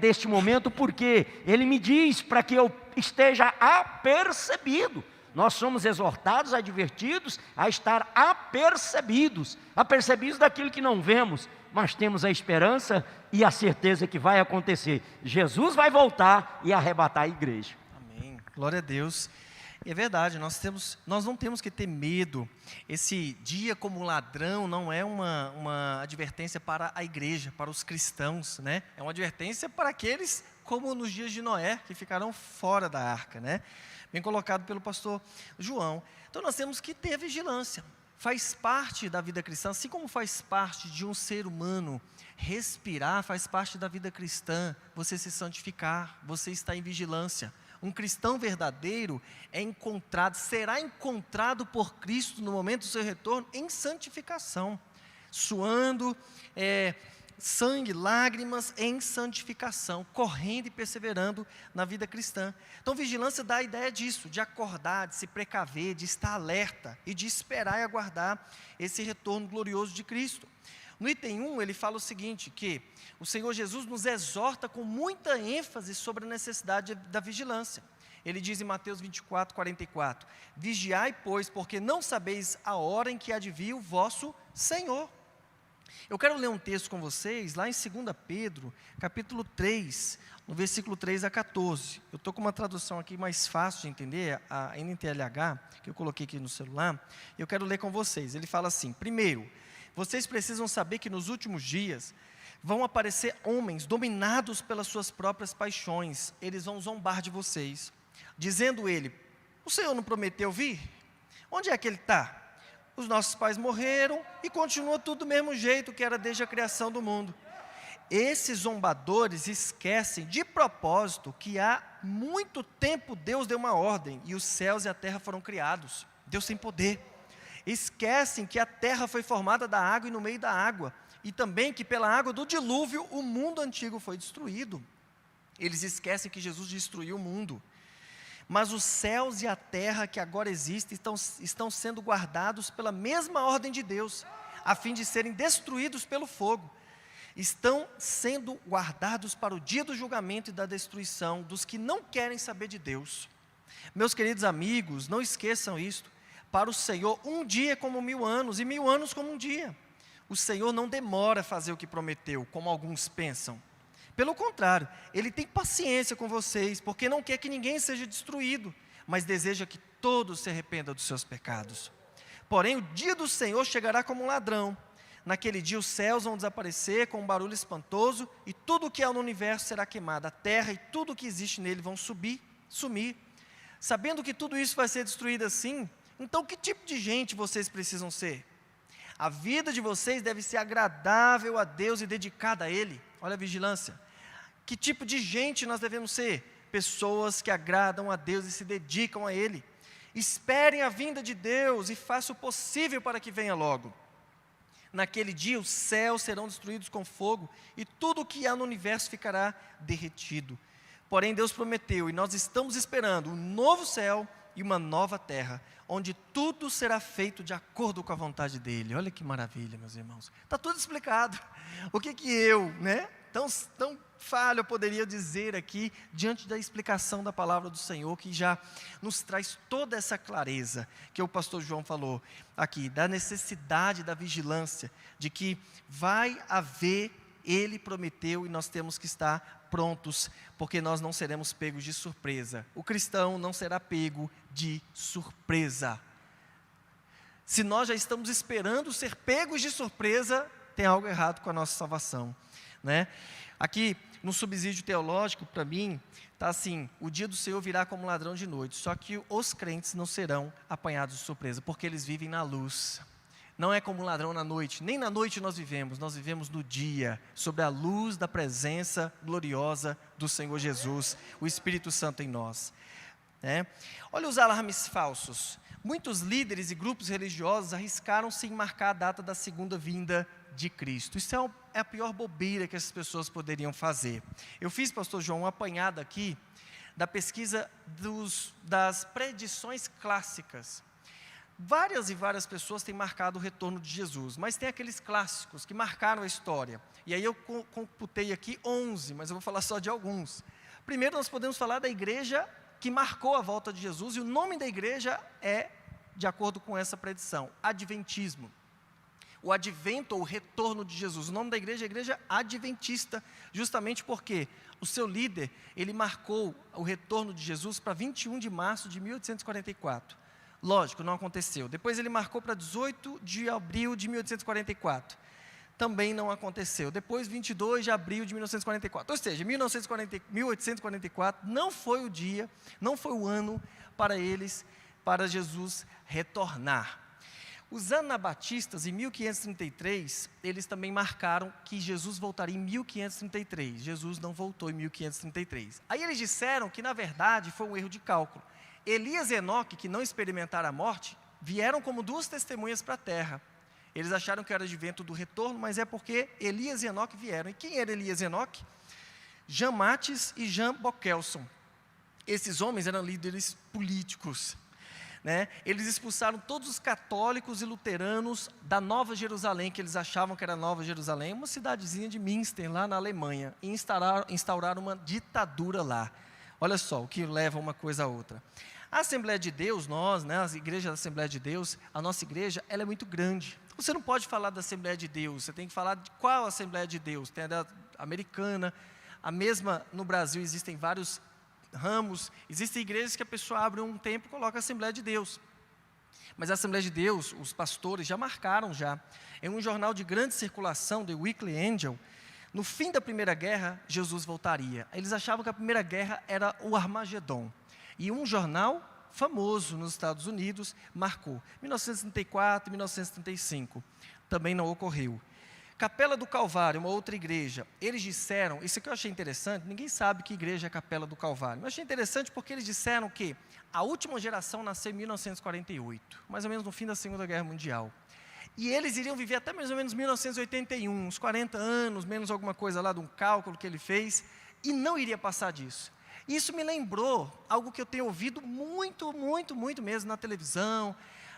Speaker 2: deste momento, porque ele me diz para que eu esteja apercebido. Nós somos exortados, advertidos a estar apercebidos daquilo que não vemos, mas temos a esperança e a certeza que vai acontecer. Jesus vai voltar e arrebatar a igreja.
Speaker 1: Amém. Glória a Deus. É verdade, nós não temos que ter medo. Esse dia como ladrão não é uma advertência para a igreja, para os cristãos, né? É uma advertência para aqueles como nos dias de Noé, que ficarão fora da arca, né? Bem colocado pelo pastor João. Então nós temos que ter vigilância. Faz parte da vida cristã, assim como faz parte de um ser humano respirar, faz parte da vida cristã você se santificar, você está em vigilância. Um cristão verdadeiro será encontrado por Cristo no momento do seu retorno em santificação, suando sangue, lágrimas em santificação, correndo e perseverando na vida cristã. Então vigilância dá a ideia disso, de acordar, de se precaver, de estar alerta e de esperar e aguardar esse retorno glorioso de Cristo. No item 1 ele fala o seguinte, que o Senhor Jesus nos exorta com muita ênfase sobre a necessidade da vigilância. Ele diz em Mateus 24, 44, vigiai, pois, porque não sabeis a hora em que há de vir o vosso Senhor. Eu quero ler um texto com vocês, lá em 2 Pedro, capítulo 3, no versículo 3 a 14. Eu estou com uma tradução aqui mais fácil de entender, a NTLH, que eu coloquei aqui no celular, e eu quero ler com vocês. Ele fala assim, primeiro, vocês precisam saber que nos últimos dias vão aparecer homens dominados pelas suas próprias paixões. Eles vão zombar de vocês, dizendo ele, o Senhor não prometeu vir? Onde é que ele está? Os nossos pais morreram e continua tudo do mesmo jeito que era desde a criação do mundo. Esses zombadores esquecem de propósito que há muito tempo Deus deu uma ordem e os céus e a terra foram criados. Deus tem poder. Esquecem que a terra foi formada da água e no meio da água, e também que pela água do dilúvio o mundo antigo foi destruído. Eles esquecem que Jesus destruiu o mundo. Mas os céus e a terra que agora existem estão sendo guardados pela mesma ordem de Deus, a fim de serem destruídos pelo fogo. Estão sendo guardados para o dia do julgamento e da destruição dos que não querem saber de Deus. Meus queridos amigos, não esqueçam isto. Para o Senhor, um dia é como 1000 anos, e 1000 anos como um dia. O Senhor não demora a fazer o que prometeu, como alguns pensam. Pelo contrário, Ele tem paciência com vocês, porque não quer que ninguém seja destruído, mas deseja que todos se arrependam dos seus pecados. Porém, o dia do Senhor chegará como um ladrão. Naquele dia os céus vão desaparecer com um barulho espantoso, e tudo o que há no universo será queimado. A terra e tudo o que existe nele vão sumir. Sabendo que tudo isso vai ser destruído assim, então que tipo de gente vocês precisam ser? A vida de vocês deve ser agradável a Deus e dedicada a Ele. Olha a vigilância. Que tipo de gente nós devemos ser? Pessoas que agradam a Deus e se dedicam a Ele. Esperem a vinda de Deus e façam o possível para que venha logo. Naquele dia os céus serão destruídos com fogo e tudo o que há no universo ficará derretido. Porém Deus prometeu, e nós estamos esperando, um novo céu e uma nova terra, onde tudo será feito de acordo com a vontade dEle. Olha que maravilha, meus irmãos. Está tudo explicado. O que eu, tão falho eu poderia dizer aqui, diante da explicação da palavra do Senhor, que já nos traz toda essa clareza, que o pastor João falou aqui, da necessidade da vigilância, de que vai haver Ele prometeu e nós temos que estar prontos, porque nós não seremos pegos de surpresa. O cristão não será pego de surpresa. Se nós já estamos esperando ser pegos de surpresa, tem algo errado com a nossa salvação, né? Aqui, no subsídio teológico, para mim, está assim: o dia do Senhor virá como ladrão de noite. Só que os crentes não serão apanhados de surpresa, porque eles vivem na luz. Não é como um ladrão na noite, nem na noite nós vivemos no dia, sob a luz da presença gloriosa do Senhor Jesus, o Espírito Santo em nós. Olha os alarmes falsos. Muitos líderes e grupos religiosos arriscaram-se em marcar a data da segunda vinda de Cristo. Isso é a pior bobeira que essas pessoas poderiam fazer. Eu fiz, pastor João, uma apanhada aqui da pesquisa das predições clássicas. Várias e várias pessoas têm marcado o retorno de Jesus, mas tem aqueles clássicos que marcaram a história. E aí eu computei aqui 11, mas eu vou falar só de alguns. Primeiro nós podemos falar da igreja que marcou a volta de Jesus, e o nome da igreja é, de acordo com essa predição, Adventismo. O advento ou o retorno de Jesus. O nome da igreja é Igreja Adventista, justamente porque o seu líder, ele marcou o retorno de Jesus para 21 de março de 1844. Lógico, não aconteceu. Depois ele marcou para 18 de abril de 1844. Também não aconteceu. Depois, 22 de abril de 1944. Ou seja, 1844 não foi o dia, não foi o ano para Jesus retornar. Os anabatistas, em 1533, eles também marcaram que Jesus voltaria em 1533. Jesus não voltou em 1533. Aí eles disseram que, na verdade, foi um erro de cálculo. Elias e Enoque, que não experimentaram a morte, vieram como duas testemunhas para a terra. Eles acharam que era o advento do retorno, mas é porque Elias e Enoque vieram. E quem era Elias e Enoque? Jean Mates e Jean Bockelson. Esses homens eram líderes políticos, né? Eles expulsaram todos os católicos e luteranos da Nova Jerusalém, que eles achavam que era Nova Jerusalém, uma cidadezinha de Münster, lá na Alemanha, e instauraram uma ditadura lá. Olha só o que leva uma coisa a outra. A Assembleia de Deus, nós, né, as igrejas da Assembleia de Deus, a nossa igreja, ela é muito grande. Você não pode falar da Assembleia de Deus, você tem que falar de qual Assembleia de Deus. Tem a da americana, a mesma no Brasil, existem vários ramos, existem igrejas que a pessoa abre um templo e coloca a Assembleia de Deus. Mas a Assembleia de Deus, os pastores já marcaram já. Em um jornal de grande circulação, The Weekly Angel, no fim da Primeira Guerra, Jesus voltaria. Eles achavam que a Primeira Guerra era o Armagedon. E um jornal famoso nos Estados Unidos marcou 1934, 1935. Também não ocorreu. Capela do Calvário, uma outra igreja, eles disseram, isso aqui eu achei interessante, ninguém sabe que igreja é Capela do Calvário, mas achei interessante porque eles disseram que a última geração nasceu em 1948, mais ou menos no fim da Segunda Guerra Mundial. E eles iriam viver até mais ou menos 1981, uns 40 anos, menos alguma coisa lá de um cálculo que ele fez, e não iria passar disso. Isso me lembrou algo que eu tenho ouvido muito, muito, muito mesmo na televisão,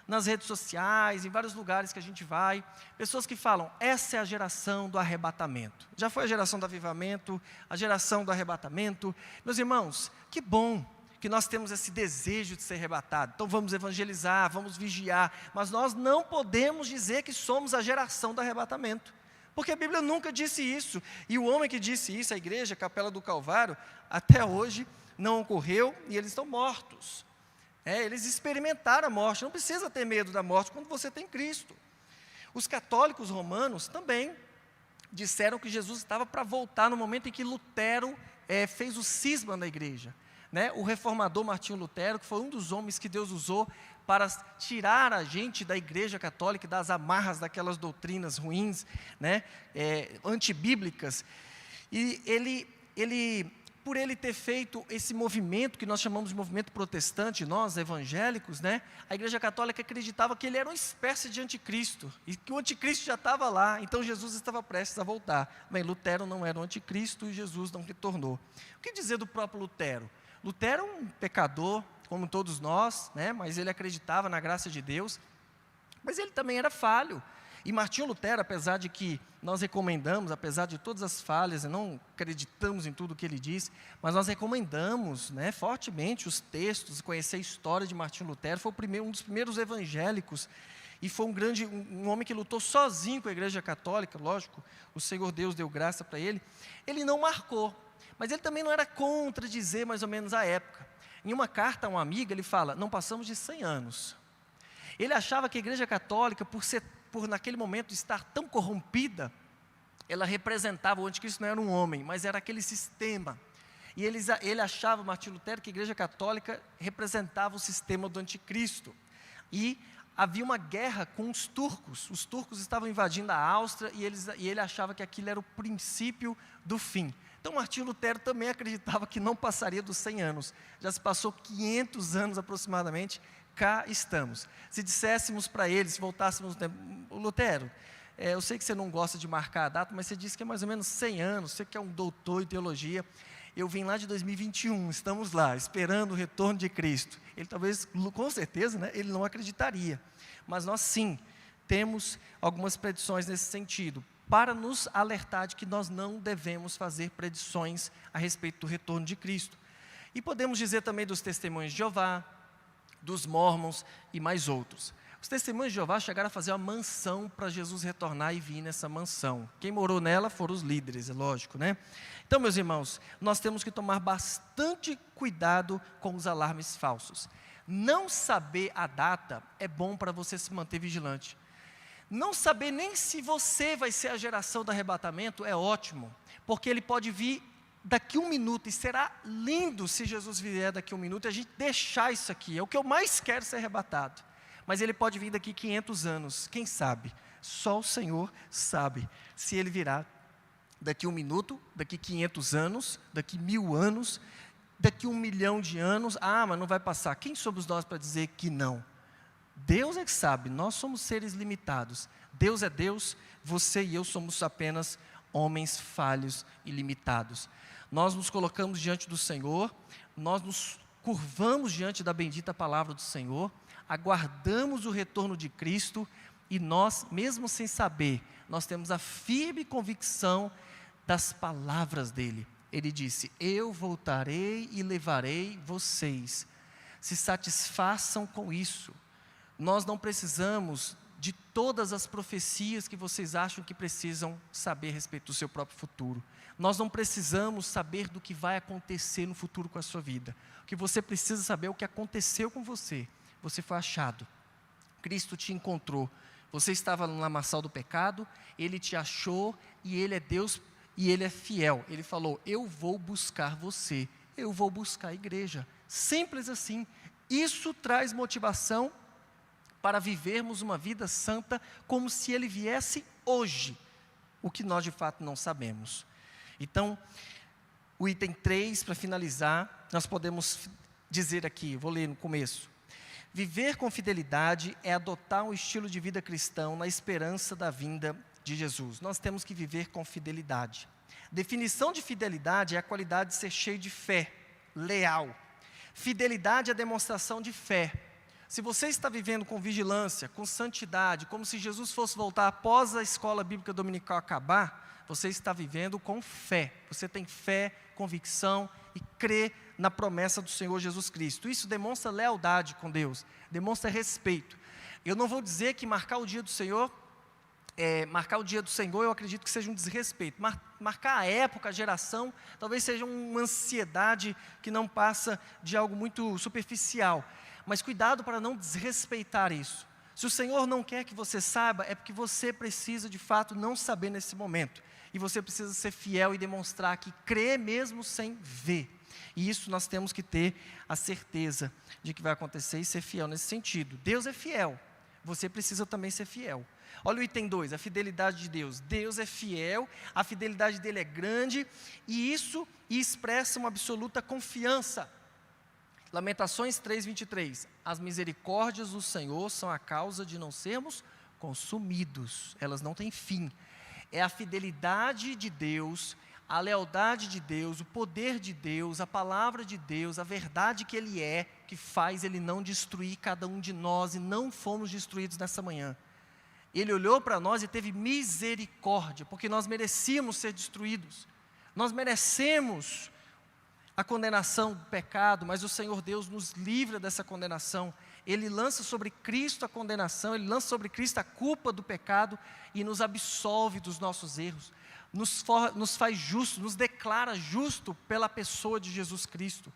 Speaker 1: nas redes sociais, em vários lugares que a gente vai. Pessoas que falam, essa é a geração do arrebatamento. Já foi a geração do avivamento, a geração do arrebatamento. Meus irmãos, que bom que nós temos esse desejo de ser arrebatado. Então vamos evangelizar, vamos vigiar, mas nós não podemos dizer que somos a geração do arrebatamento, porque a Bíblia nunca disse isso, e o homem que disse isso, a igreja, a Capela do Calvário, até hoje não ocorreu, e eles estão mortos. Eles experimentaram a morte, não precisa ter medo da morte quando você tem Cristo. Os católicos romanos também disseram que Jesus estava para voltar no momento em que Lutero fez o cisma na igreja. O reformador Martinho Lutero, que foi um dos homens que Deus usou para tirar a gente da igreja católica, das amarras daquelas doutrinas ruins, antibíblicas, e por ele ter feito esse movimento, que nós chamamos de movimento protestante, nós evangélicos, a igreja católica acreditava que ele era uma espécie de anticristo, e que o anticristo já estava lá, então Jesus estava prestes a voltar. Bem, Lutero não era o anticristo e Jesus não retornou. O que dizer do próprio Lutero? Lutero é um pecador, como todos nós, mas ele acreditava na graça de Deus, mas ele também era falho. E Martinho Lutero, apesar de que nós recomendamos, apesar de todas as falhas, e não acreditamos em tudo que ele diz, mas nós recomendamos fortemente os textos, conhecer a história de Martinho Lutero. Foi um dos primeiros evangélicos e foi um homem que lutou sozinho com a Igreja Católica, lógico, o Senhor Deus deu graça para ele. Ele não marcou, mas ele também não era contra dizer mais ou menos a época. Em uma carta a uma amiga, ele fala: não passamos de 100 anos. Ele achava que a Igreja Católica, por naquele momento estar tão corrompida, ela representava, o anticristo não era um homem, mas era aquele sistema. E ele achava, Martinho Lutero, que a Igreja Católica representava o sistema do anticristo. E havia uma guerra com os turcos estavam invadindo a Áustria, e ele achava que aquilo era o princípio do fim. Então Martinho Lutero também acreditava que não passaria dos 100 anos, já se passou 500 anos aproximadamente, cá estamos. Se disséssemos para ele, se voltássemos no tempo: Lutero, eu sei que você não gosta de marcar a data, mas você disse que é mais ou menos 100 anos, você que é um doutor em teologia, eu vim lá de 2021, estamos lá, esperando o retorno de Cristo. Ele talvez, com certeza, né, ele não acreditaria, mas nós sim, temos algumas predições nesse sentido, para nos alertar de que nós não devemos fazer predições a respeito do retorno de Cristo. E podemos dizer também dos testemunhos de Jeová, dos Mórmons e mais outros. Os testemunhos de Jeová chegaram a fazer uma mansão para Jesus retornar e vir nessa mansão. Quem morou nela foram os líderes, é lógico, né? Então, meus irmãos, nós temos que tomar bastante cuidado com os alarmes falsos. Não saber a data é bom para você se manter vigilante. Não saber nem se você vai ser a geração do arrebatamento é ótimo, porque ele pode vir daqui 1 minuto, e será lindo se Jesus vier daqui 1 minuto, e a gente deixar isso aqui, é o que eu mais quero, ser arrebatado. Mas ele pode vir daqui 500 anos, quem sabe? Só o Senhor sabe, se ele virá daqui 1 minuto, daqui 500 anos, daqui 1000 anos, daqui 1 milhão de anos, mas não vai passar. Quem somos nós para dizer que não? Deus é que sabe, nós somos seres limitados. Deus é Deus, você e eu somos apenas homens falhos e limitados. Nós nos colocamos diante do Senhor, nós nos curvamos diante da bendita palavra do Senhor, aguardamos o retorno de Cristo, e nós, mesmo sem saber, nós temos a firme convicção das palavras dele. Ele disse: eu voltarei e levarei vocês. Se satisfaçam com isso. Nós não precisamos de todas as profecias que vocês acham que precisam saber a respeito do seu próprio futuro. Nós não precisamos saber do que vai acontecer no futuro com a sua vida. O que você precisa saber é o que aconteceu com você. Você foi achado. Cristo te encontrou. Você estava no lamaçal do pecado, Ele te achou, e Ele é Deus, e Ele é fiel. Ele falou: eu vou buscar você, eu vou buscar a igreja. Simples assim. Isso traz motivação para vivermos uma vida santa, como se Ele viesse hoje, o que nós de fato não sabemos. Então, o item 3, para finalizar, nós podemos dizer aqui, vou ler no começo: viver com fidelidade é adotar um estilo de vida cristão na esperança da vinda de Jesus. Nós temos que viver com fidelidade. Definição de fidelidade é a qualidade de ser cheio de fé, leal. Fidelidade é a demonstração de fé. Se você está vivendo com vigilância, com santidade, como se Jesus fosse voltar após a escola bíblica dominical acabar, você está vivendo com fé. Você tem fé, convicção e crê na promessa do Senhor Jesus Cristo. Isso demonstra lealdade com Deus, demonstra respeito. Eu não vou dizer que marcar o dia do Senhor, eu acredito que seja um desrespeito. Marcar a época, a geração, talvez seja uma ansiedade que não passa de algo muito superficial. Mas cuidado para não desrespeitar isso. Se o Senhor não quer que você saiba, é porque você precisa de fato não saber nesse momento. E você precisa ser fiel e demonstrar que crê mesmo sem ver. E isso nós temos que ter a certeza de que vai acontecer e ser fiel nesse sentido. Deus é fiel, você precisa também ser fiel. Olha o item 2, a fidelidade de Deus. Deus é fiel, a fidelidade dele é grande, e isso expressa uma absoluta confiança. Lamentações 3:23, as misericórdias do Senhor são a causa de não sermos consumidos, elas não têm fim. É a fidelidade de Deus, a lealdade de Deus, o poder de Deus, a palavra de Deus, a verdade que Ele é, que faz Ele não destruir cada um de nós, e não fomos destruídos nessa manhã. Ele olhou para nós e teve misericórdia, porque nós merecíamos ser destruídos, nós merecemos a condenação do pecado, mas o Senhor Deus nos livra dessa condenação, Ele lança sobre Cristo a condenação, Ele lança sobre Cristo a culpa do pecado e nos absolve dos nossos erros, nos faz justo, nos declara justo pela pessoa de Jesus Cristo.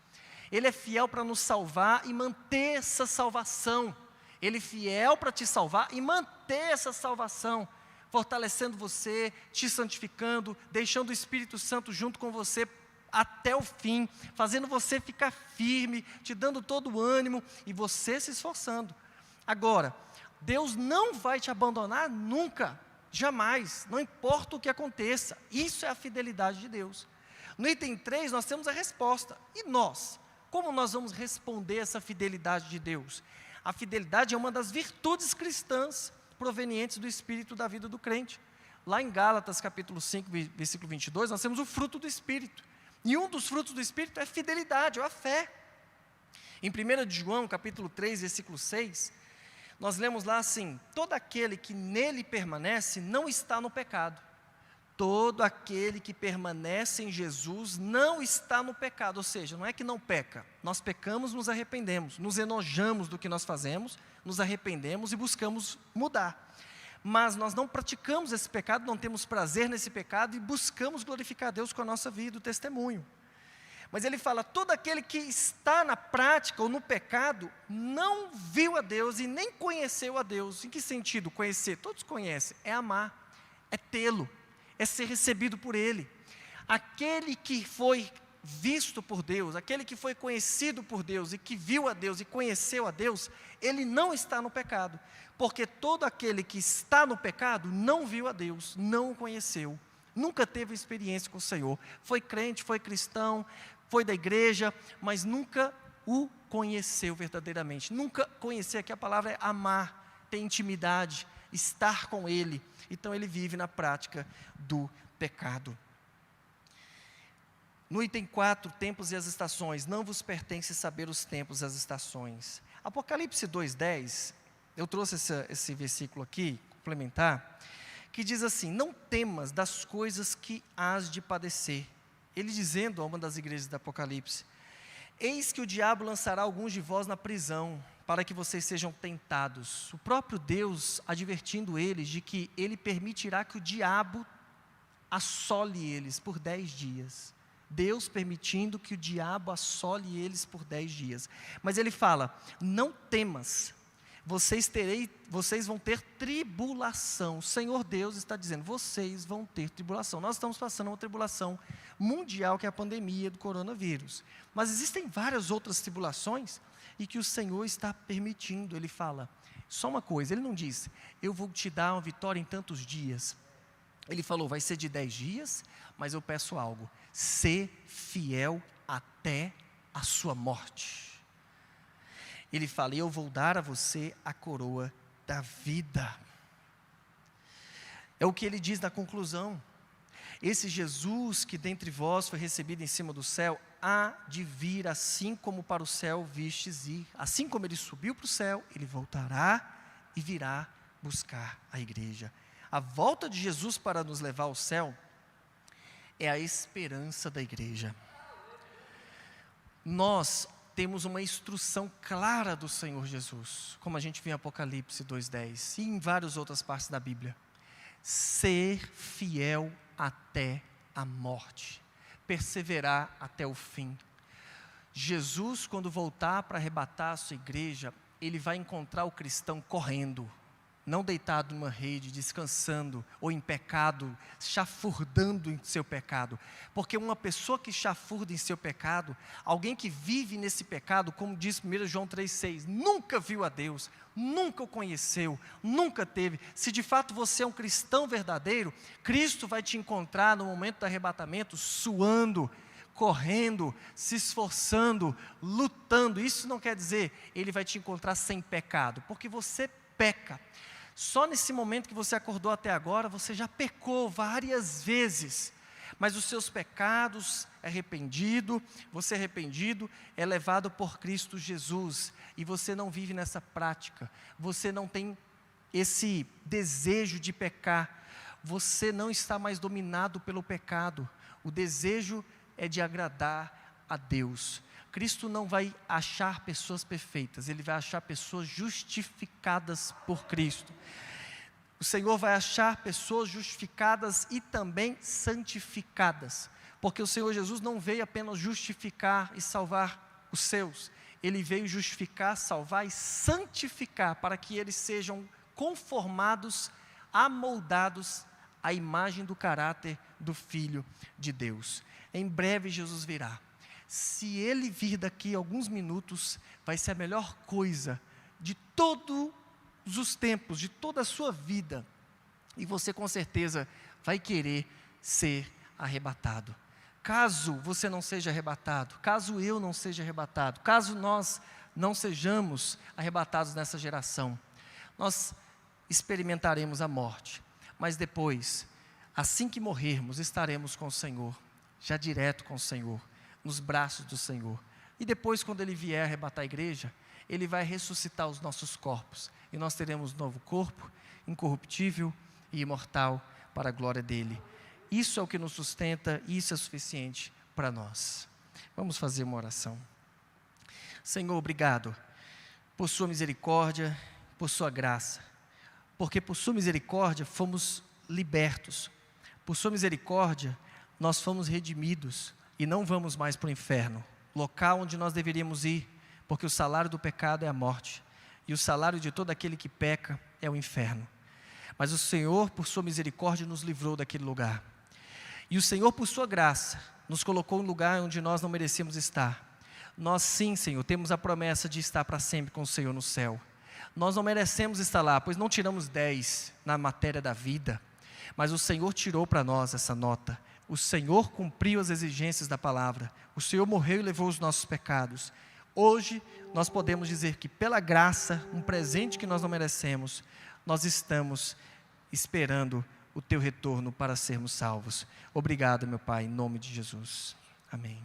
Speaker 1: Ele é fiel para nos salvar e manter essa salvação. Ele é fiel para te salvar e manter essa salvação, fortalecendo você, te santificando, deixando o Espírito Santo junto com você até o fim, fazendo você ficar firme, te dando todo o ânimo e você se esforçando. Agora, Deus não vai te abandonar nunca, jamais, não importa o que aconteça. Isso é a fidelidade de Deus. No item 3 nós temos a resposta. E nós? Como nós vamos responder essa fidelidade de Deus? A fidelidade é uma das virtudes cristãs provenientes do Espírito da vida do crente. Lá em Gálatas capítulo 5, versículo 22, nós temos o fruto do Espírito. E um dos frutos do Espírito é a fidelidade, ou a fé. Em 1 de João, capítulo 3, versículo 6, nós lemos lá assim: todo aquele que nele permanece não está no pecado. Todo aquele que permanece em Jesus não está no pecado. Ou seja, não é que não peca. Nós pecamos, nos arrependemos, nos enojamos do que nós fazemos, nos arrependemos e buscamos mudar. Mas nós não praticamos esse pecado, não temos prazer nesse pecado e buscamos glorificar a Deus com a nossa vida, o testemunho. Mas ele fala, todo aquele que está na prática ou no pecado, não viu a Deus e nem conheceu a Deus. Em que sentido conhecer? Todos conhecem, é amar, é tê-lo, é ser recebido por Ele. Aquele que foi visto por Deus, aquele que foi conhecido por Deus e que viu a Deus e conheceu a Deus, ele não está no pecado, porque todo aquele que está no pecado não viu a Deus, não o conheceu, nunca teve experiência com o Senhor, foi crente, foi cristão, foi da igreja, mas nunca o conheceu verdadeiramente, nunca conhecer, aqui a palavra é amar, ter intimidade, estar com Ele, então ele vive na prática do pecado. No item 4, tempos e as estações, não vos pertence saber os tempos e as estações. Apocalipse 2:10, eu trouxe esse versículo aqui, complementar, que diz assim, não temas das coisas que hás de padecer. Ele dizendo a uma das igrejas do Apocalipse, eis que o diabo lançará alguns de vós na prisão, para que vocês sejam tentados. O próprio Deus advertindo eles de que Ele permitirá que o diabo assole eles por 10 dias. Deus permitindo que o diabo assole eles por 10 dias. Mas ele fala, não temas, vocês vão ter tribulação. O Senhor Deus está dizendo, vocês vão ter tribulação. Nós estamos passando uma tribulação mundial, que é a pandemia do coronavírus. Mas existem várias outras tribulações, e que o Senhor está permitindo. Ele fala, só uma coisa, Ele não diz, eu vou te dar uma vitória em tantos dias. Ele falou, vai ser de 10 dias, mas eu peço algo, ser fiel até a sua morte. Ele fala, eu vou dar a você a coroa da vida. É o que ele diz na conclusão. Esse Jesus que dentre vós foi recebido em cima do céu, há de vir assim como para o céu vistes ir. Assim como ele subiu para o céu, ele voltará e virá buscar a igreja. A volta de Jesus para nos levar ao céu é a esperança da igreja. Nós temos uma instrução clara do Senhor Jesus, como a gente vê em Apocalipse 2:10 e em várias outras partes da Bíblia. Ser fiel até a morte, perseverar até o fim. Jesus, quando voltar para arrebatar a sua igreja, Ele vai encontrar o cristão correndo, não deitado numa rede, descansando, ou em pecado, chafurdando em seu pecado, porque uma pessoa que chafurda em seu pecado, alguém que vive nesse pecado, como diz 1 João 3,6, nunca viu a Deus, nunca o conheceu, nunca teve. Se de fato você é um cristão verdadeiro, Cristo vai te encontrar no momento do arrebatamento, suando, correndo, se esforçando, lutando. Isso não quer dizer, Ele vai te encontrar sem pecado, porque você peca. Só nesse momento que você acordou até agora, você já pecou várias vezes, mas os seus pecados, você arrependido, é levado por Cristo Jesus, e você não vive nessa prática, você não tem esse desejo de pecar, você não está mais dominado pelo pecado, o desejo é de agradar a Deus. Cristo não vai achar pessoas perfeitas, Ele vai achar pessoas justificadas por Cristo. O Senhor vai achar pessoas justificadas e também santificadas, porque o Senhor Jesus não veio apenas justificar e salvar os seus, Ele veio justificar, salvar e santificar, para que eles sejam conformados, amoldados à imagem do caráter do Filho de Deus. Em breve Jesus virá. Se Ele vir daqui a alguns minutos, vai ser a melhor coisa de todos os tempos, de toda a sua vida, e você com certeza vai querer ser arrebatado. Caso você não seja arrebatado, caso eu não seja arrebatado, caso nós não sejamos arrebatados nessa geração, nós experimentaremos a morte, mas depois, assim que morrermos, estaremos com o Senhor, já direto com o Senhor, nos braços do Senhor. E depois, quando Ele vier arrebatar a igreja, Ele vai ressuscitar os nossos corpos, e nós teremos um novo corpo, incorruptível e imortal, para a glória dEle. Isso é o que nos sustenta, e isso é suficiente para nós. Vamos fazer uma oração. Senhor, obrigado por sua misericórdia, por sua graça, porque por sua misericórdia fomos libertos, por sua misericórdia nós fomos redimidos, e não vamos mais para o inferno, local onde nós deveríamos ir, porque o salário do pecado é a morte, e o salário de todo aquele que peca é o inferno. Mas o Senhor, por sua misericórdia, nos livrou daquele lugar. E o Senhor, por sua graça, nos colocou em um lugar onde nós não merecíamos estar. Nós sim, Senhor, temos a promessa de estar para sempre com o Senhor no céu. Nós não merecemos estar lá, pois não tiramos 10 na matéria da vida, mas o Senhor tirou para nós essa nota. O Senhor cumpriu as exigências da palavra. O Senhor morreu e levou os nossos pecados. Hoje, nós podemos dizer que pela graça, um presente que nós não merecemos, nós estamos esperando o Teu retorno para sermos salvos. Obrigado, meu Pai, em nome de Jesus. Amém.